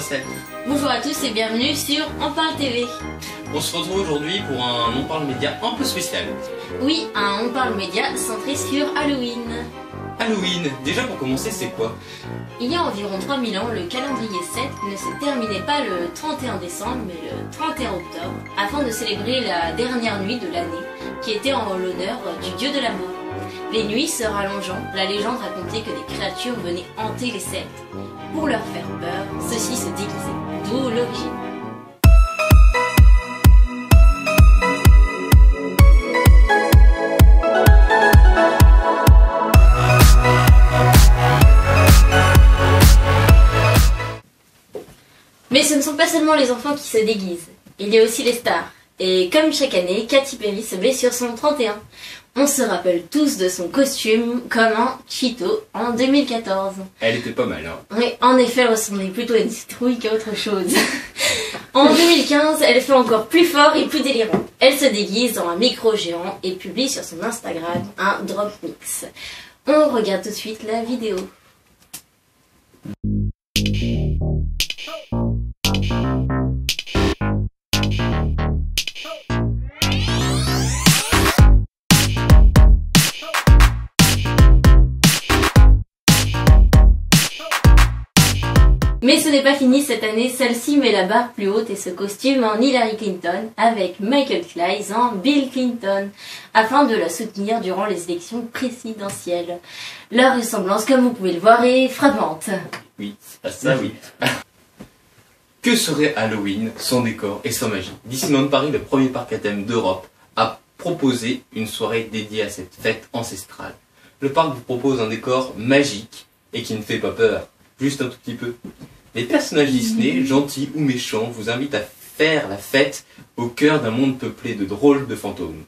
Estelle. Bonjour à tous et bienvenue sur On Parle TV. On se retrouve aujourd'hui pour un On Parle Média un peu spécial. Oui, un On Parle Média centré sur Halloween. Halloween, déjà pour commencer, c'est quoi? Il y a environ 3000 ans, le calendrier Seth ne se terminait pas le 31 décembre, mais le 31 octobre, afin de célébrer la dernière nuit de l'année, qui était en l'honneur du dieu de la mort. Les nuits se rallongeant, la légende racontait que des créatures venaient hanter les Celtes. Pour leur faire peur, ceux-ci se déguisaient, d'où l'origine. Mais ce ne sont pas seulement les enfants qui se déguisent, il y a aussi les stars. Et comme chaque année, Katy Perry se met sur son 31. On se rappelle tous de son costume comme un Cheeto en 2014. Elle était pas mal, hein. Oui, en effet, elle ressemblait plutôt à une citrouille qu'à autre chose. En 2015, elle fait encore plus fort et plus délirant. Elle se déguise en un micro géant et publie sur son Instagram un drop mix. On regarde tout de suite la vidéo. Mais ce n'est pas fini cette année, celle-ci met la barre plus haute et se costume en Hillary Clinton avec Michael Klyes en Bill Clinton, afin de la soutenir durant les élections présidentielles. Leur ressemblance, comme vous pouvez le voir, est frappante. Oui, ça oui. Que serait Halloween sans décor et sans magie? Disneyland Paris, le premier parc à thème d'Europe, a proposé une soirée dédiée à cette fête ancestrale. Le parc vous propose un décor magique et qui ne fait pas peur, juste un tout petit peu. Les personnages Disney, gentils ou méchants, vous invitent à faire la fête au cœur d'un monde peuplé de drôles de fantômes,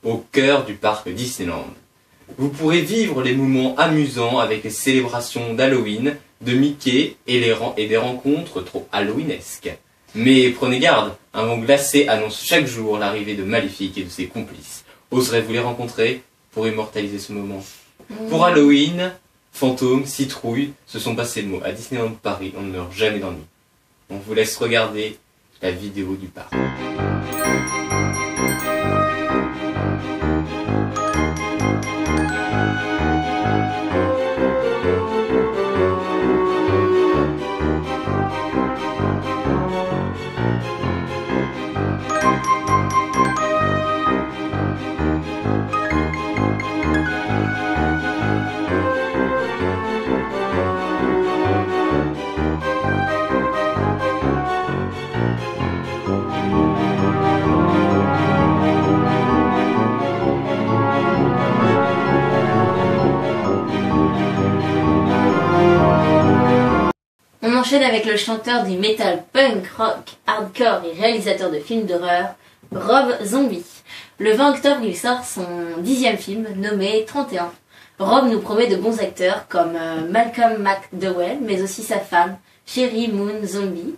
au cœur du parc Disneyland. Vous pourrez vivre les moments amusants avec les célébrations d'Halloween, de Mickey et des rencontres trop halloweenesques. Mais prenez garde, un vent glacé annonce chaque jour l'arrivée de Maléfique et de ses complices. Oserez-vous les rencontrer pour immortaliser ce moment? Pour Halloween, fantômes, citrouilles, se sont passés le mot. À Disneyland Paris, on ne meurt jamais d'ennui. On vous laisse regarder la vidéo du parc. On enchaîne avec le chanteur du metal punk rock hardcore et réalisateur de films d'horreur, Rob Zombie. Le 20 octobre, il sort son 10e film, nommé 31. Rob nous promet de bons acteurs comme Malcolm McDowell, mais aussi sa femme, Sherry Moon Zombie.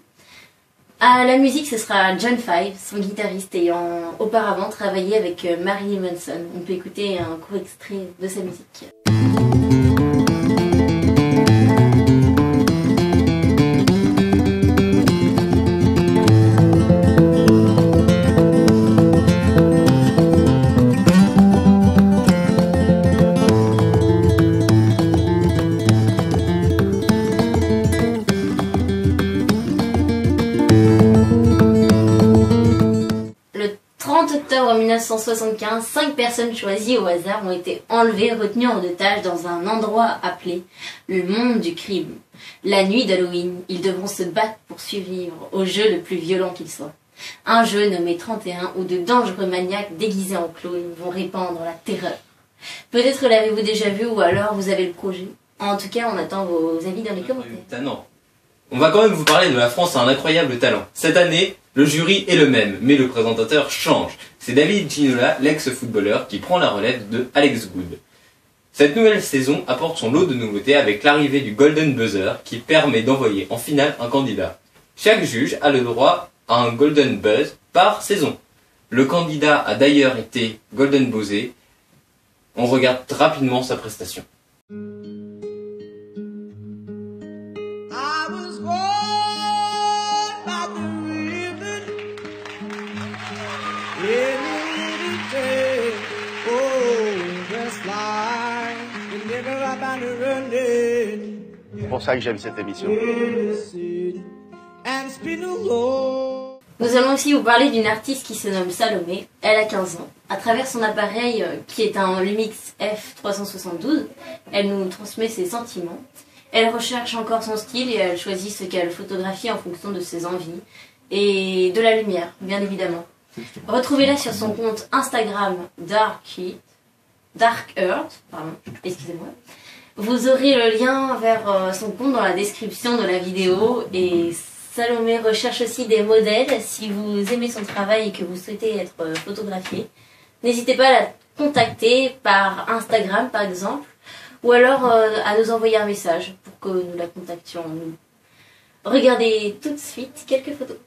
À la musique, ce sera John Five, son guitariste ayant auparavant travaillé avec Marilyn Manson. On peut écouter un court extrait de sa musique. Le 30 octobre 1975, 5 personnes choisies au hasard ont été enlevées, retenues en otage dans un endroit appelé le monde du crime. La nuit d'Halloween, ils devront se battre pour survivre au jeu le plus violent qu'il soit. Un jeu nommé 31 où de dangereux maniaques déguisés en clowns vont répandre la terreur. Peut-être l'avez-vous déjà vu ou alors vous avez le projet. En tout cas, on attend vos avis dans les commentaires. Non. On va quand même vous parler de La France a un incroyable talent. Cette année, le jury est le même, mais le présentateur change. C'est David Ginola, l'ex-footballeur, qui prend la relève de Alex Good. Cette nouvelle saison apporte son lot de nouveautés avec l'arrivée du Golden Buzzer qui permet d'envoyer en finale un candidat. Chaque juge a le droit à un Golden Buzz par saison. Le candidat a d'ailleurs été Golden Buzzé. On regarde rapidement sa prestation. I was born C'est pour ça que j'aime cette émission. Nous allons aussi vous parler d'une artiste qui se nomme Salomé. Elle a 15 ans. À travers son appareil, qui est un Lumix F372, elle nous transmet ses sentiments. Elle recherche encore son style et elle choisit ce qu'elle photographie en fonction de ses envies et de la lumière, bien évidemment. Retrouvez-la sur son compte Instagram Dark Earth, excusez-moi. Vous aurez le lien vers son compte dans la description de la vidéo. Et Salomé recherche aussi des modèles. Si vous aimez son travail et que vous souhaitez être photographié, n'hésitez pas à la contacter par Instagram par exemple, ou alors à nous envoyer un message pour que nous la contactions. Regardez tout de suite quelques photos.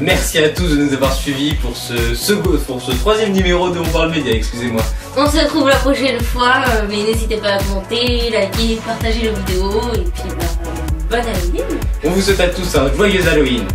Merci à tous de nous avoir suivis pour ce troisième numéro de On Parle Média, excusez-moi. On se retrouve la prochaine fois, mais n'hésitez pas à commenter, liker, partager la vidéo, et puis bonne Halloween. On vous souhaite à tous un joyeux Halloween.